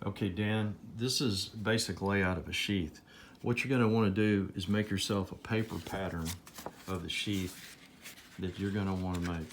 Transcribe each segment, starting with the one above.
Okay, Dan, this is basic layout of a sheath. What you're going to want to do is make yourself a paper pattern of the sheath that you're going to want to make.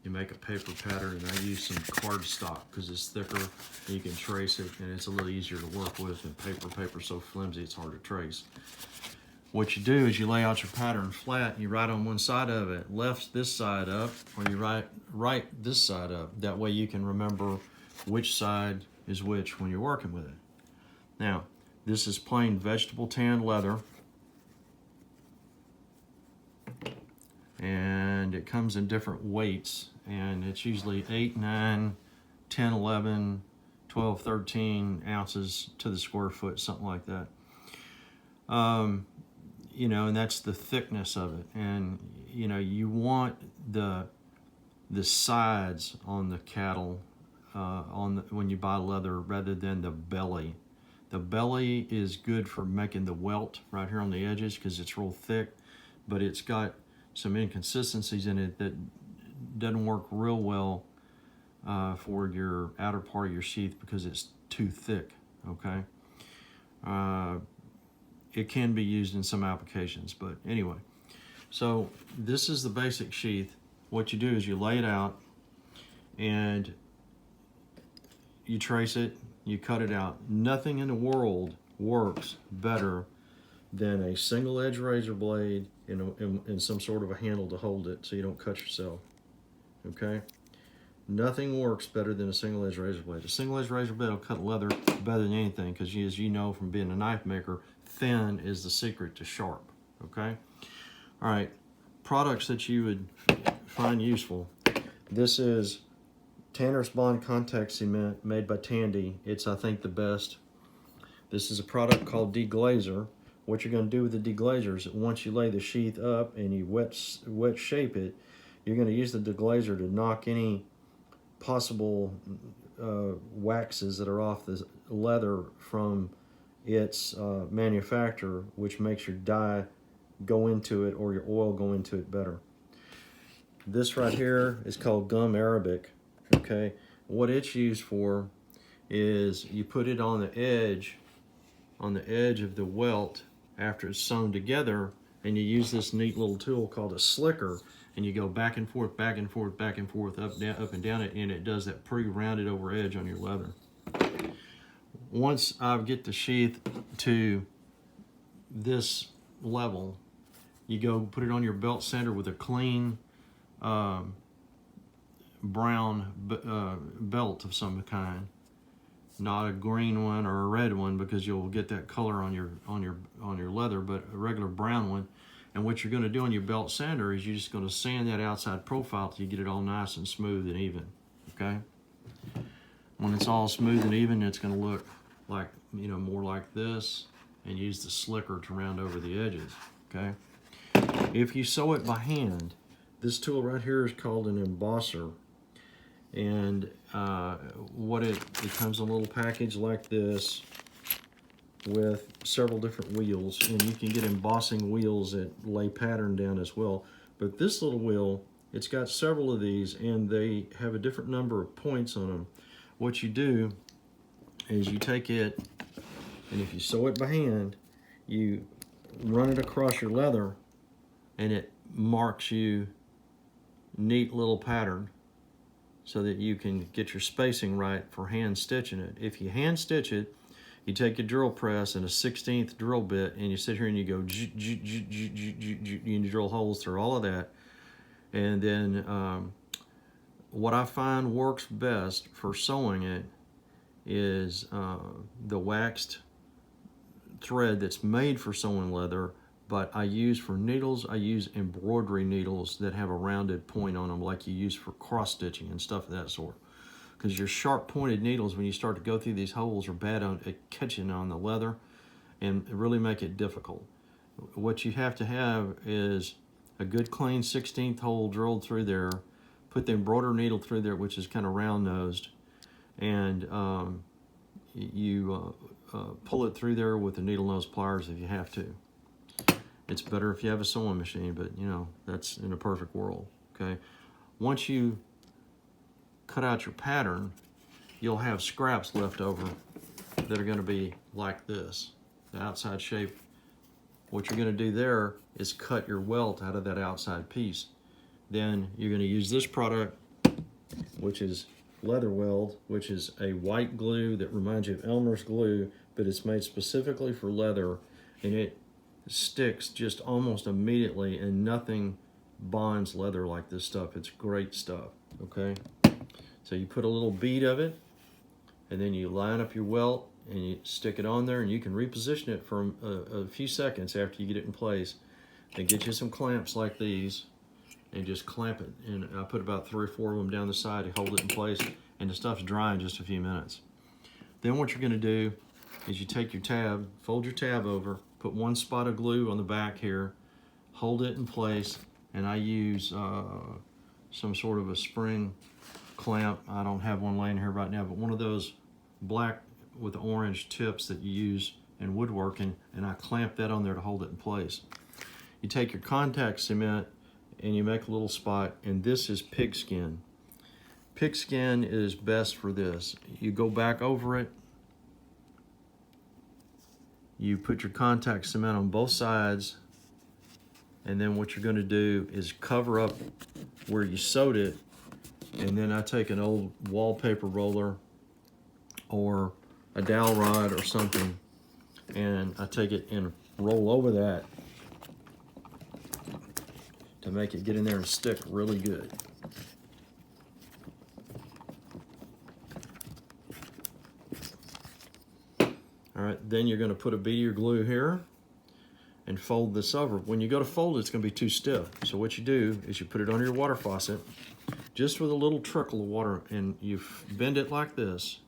You make a paper pattern, and I use some cardstock because it's thicker and you can trace it, and it's a little easier to work with than paper. Paper's so flimsy it's hard to trace. What you do is you lay out your pattern flat and you write on one side of it, left this side up, or you right this side up. That way you can remember which side is which when you're working with it. Now, this is plain vegetable tan leather, and it comes in different weights, and it's usually 8, 9, 10, 11, 12, 13 ounces to the square foot, something like that. You know, and that's the thickness of it. And you know, you want the sides on the cattle when you buy leather rather than the belly. The belly is good for making the welt right here on the edges because it's real thick, but it's got some inconsistencies in it that doesn't work real well for your outer part of your sheath because it's too thick, okay? It can be used in some applications, but anyway. So this is the basic sheath. What you do is you lay it out and you trace it, you cut it out. Nothing in the world works better than a single edge razor blade and some sort of a handle to hold it so you don't cut yourself, okay? Nothing works better than a single edge razor blade. A single edge razor blade will cut leather better than anything because, as you know from being a knife maker, thin is the secret to sharp, okay? All right, products that you would find useful. This is Tanner's Bond Contact Cement made by Tandy. It's, I think, the best. This is a product called Deglazer. What you're going to do with the deglazer is once you lay the sheath up and you wet shape it, you're going to use the deglazer to knock any possible waxes that are off the leather from its manufacturer, which makes your dye go into it or your oil go into it better. This right here is called gum arabic, okay? What it's used for is you put it on the edge of the welt after it's sewn together, and you use this neat little tool called a slicker, and you go back and forth, back and forth, back and forth, up and down it, and it does that pretty rounded over edge on your leather. Once I get the sheath to this level, you go put it on your belt sander with a clean brown belt of some kind, not a green one or a red one because you'll get that color on your leather, but a regular brown one. And what you're going to do on your belt sander is you're just going to sand that outside profile till you get it all nice and smooth and even, okay? When it's all smooth and even, it's going to look like, you know, more like this, and use the slicker to round over the edges, okay? If you sew it by hand, this tool right here is called an embosser. And it comes in a little package like this with several different wheels, and you can get embossing wheels that lay pattern down as well. But this little wheel, it's got several of these, and they have a different number of points on them. What you do is you take it, and if you sew it by hand, you run it across your leather, and it marks you neat little pattern so that you can get your spacing right for hand stitching it. If you hand stitch it, you take a drill press and a 1/16 drill bit, and you sit here and you go, you drill holes through all of that. And then what I find works best for sewing it is the waxed thread that's made for sewing leather, but I use for needles, I use embroidery needles that have a rounded point on them like you use for cross stitching and stuff of that sort. Because your sharp pointed needles, when you start to go through these holes, are bad at catching on the leather and really make it difficult. What you have to have is a good clean 1/16 hole drilled through there, put the embroidery needle through there, which is kind of round nosed, and you pull it through there with the needle nose pliers if you have to. It's better if you have a sewing machine, but you know, that's in a perfect world, okay? Once you cut out your pattern, you'll have scraps left over that are going to be like this, the outside shape. What you're going to do there is cut your welt out of that outside piece. Then you're going to use this product, which is Leather Weld, which is a white glue that reminds you of Elmer's glue, but it's made specifically for leather, and it sticks just almost immediately, and nothing bonds leather like this stuff. It's great stuff, okay? So you put a little bead of it, and then you line up your welt, and you stick it on there, and you can reposition it for a few seconds after you get it in place. And get you some clamps like these, and just clamp it. And I put about 3 or 4 of them down the side to hold it in place, and the stuff's dry in just a few minutes. Then what you're going to do is you take your tab, fold your tab over, put 1 spot of glue on the back here, hold it in place, and I use some sort of a spring clamp. I don't have one laying here right now, but one of those black with orange tips that you use in woodworking, and I clamp that on there to hold it in place. You take your contact cement and you make a little spot, and this is pigskin. Pigskin is best for this. You go back over it, you put your contact cement on both sides, and then what you're going to do is cover up where you sewed it, and then I take an old wallpaper roller or a dowel rod or something, and I take it and roll over that to make it get in there and stick really good. All right, then you're going to put a bead of your glue here and fold this over. When you go to fold it, it's going to be too stiff. So what you do is you put it under your water faucet, just with a little trickle of water, and you bend it like this.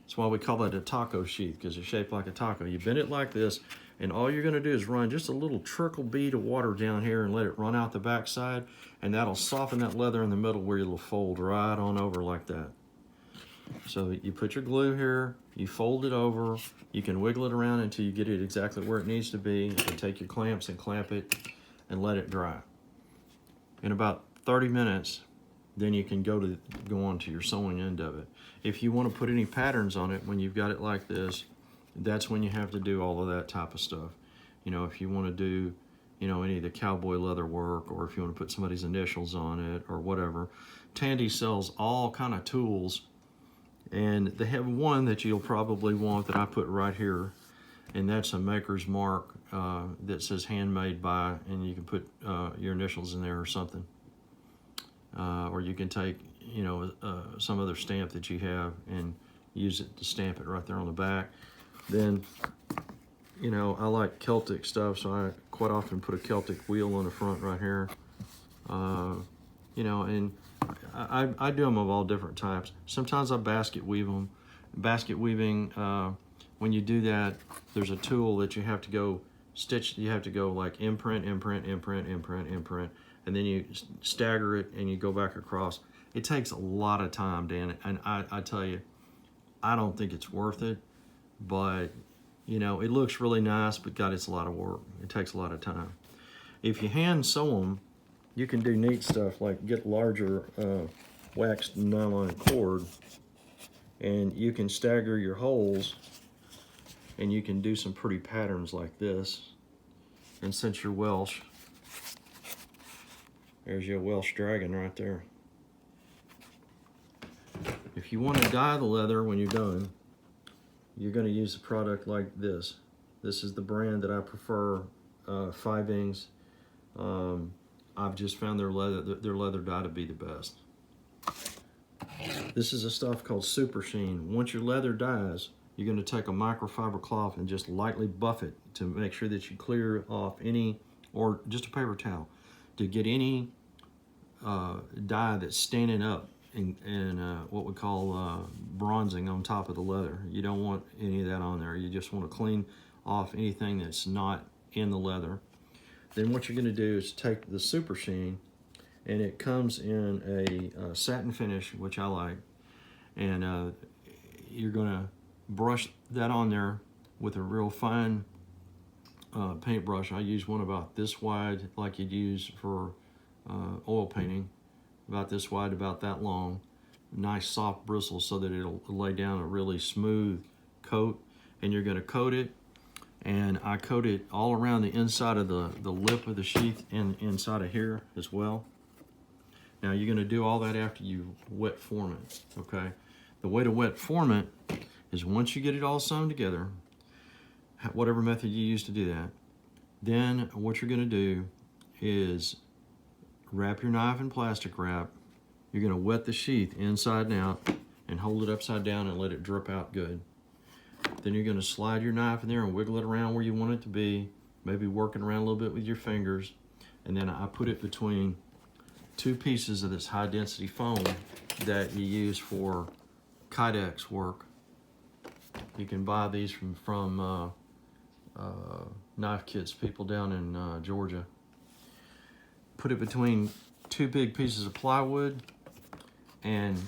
That's why we call it a taco sheath, because it's shaped like a taco. You bend it like this, and all you're going to do is run just a little trickle bead of water down here and let it run out the back side, and that'll soften that leather in the middle where it'll fold right on over like that. So you put your glue here, you fold it over, you can wiggle it around until you get it exactly where it needs to be, and take your clamps and clamp it and let it dry. In about 30 minutes, then you can go on to your sewing end of it. If you want to put any patterns on it when you've got it like this, that's when you have to do all of that type of stuff. You know, if you want to do, you know, any of the cowboy leather work, or if you want to put somebody's initials on it or whatever. Tandy sells all kind of tools, and they have one that you'll probably want that I put right here, and that's a maker's mark that says handmade by, and you can put your initials in there or something. Or you can take, you know, some other stamp that you have and use it to stamp it right there on the back. Then, you know, I like Celtic stuff, so I quite often put a Celtic wheel on the front right here. You know, and I do them of all different types. Sometimes I basket weave them. Basket weaving, when you do that, there's a tool that you have to go stitch. You have to go like imprint, imprint, imprint, imprint, imprint, and then you stagger it and you go back across. It takes a lot of time, Dan, and I tell you, I don't think it's worth it, but you know, it looks really nice, but God, it's a lot of work. It takes a lot of time. If you hand sew them, you can do neat stuff like get larger waxed nylon cord, and you can stagger your holes, and you can do some pretty patterns like this. And since you're Welsh, there's your Welsh dragon right there. If you want to dye the leather when you're done, you're going to use a product like this. This is the brand that I prefer, Fivings. I've just found their leather dye to be the best. This is a stuff called Super Sheen. Once your leather dyes, you're going to take a microfiber cloth and just lightly buff it to make sure that you clear off any, or just a paper towel, to get any dye that's standing up and what we call bronzing on top of the leather. You don't want any of that on there. You just want to clean off anything that's not in the leather. Then what you're going to do is take the Super Sheen, and it comes in a satin finish, which I like, and you're going to brush that on there with a real fine paintbrush. I use one about this wide, like you'd use for oil painting, about this wide, about that long, nice soft bristles so that it'll lay down a really smooth coat. And you're going to coat it, and I coat it all around the inside of the lip of the sheath and inside of here as well. Now you're going to do all that after you wet form it, okay? The way to wet form it is once you get it all sewn together, whatever method you use to do that, then what you're going to do is wrap your knife in plastic wrap. You're going to wet the sheath inside and out and hold it upside down and let it drip out good. Then you're going to slide your knife in there and wiggle it around where you want it to be, maybe working around a little bit with your fingers. And then I put it between two pieces of this high density foam that you use for Kydex work. You can buy these from knife kits, people down in Georgia. Put it between two big pieces of plywood and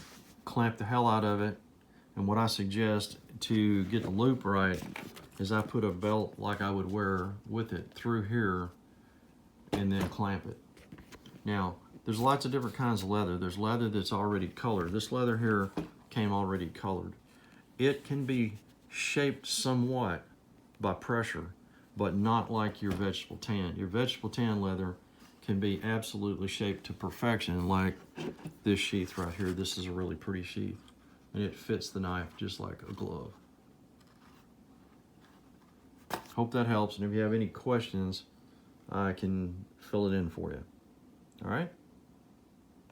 clamp the hell out of it. And what I suggest to get the loop right is I put a belt like I would wear with it through here and then clamp it. Now, there's lots of different kinds of leather. There's leather that's already colored. This leather here came already colored. It can be shaped somewhat by pressure, but not like your vegetable tan. Your vegetable tan leather can be absolutely shaped to perfection, like this sheath right here. This is a really pretty sheath, and it fits the knife just like a glove. Hope that helps, and if you have any questions, I can fill it in for you. All right?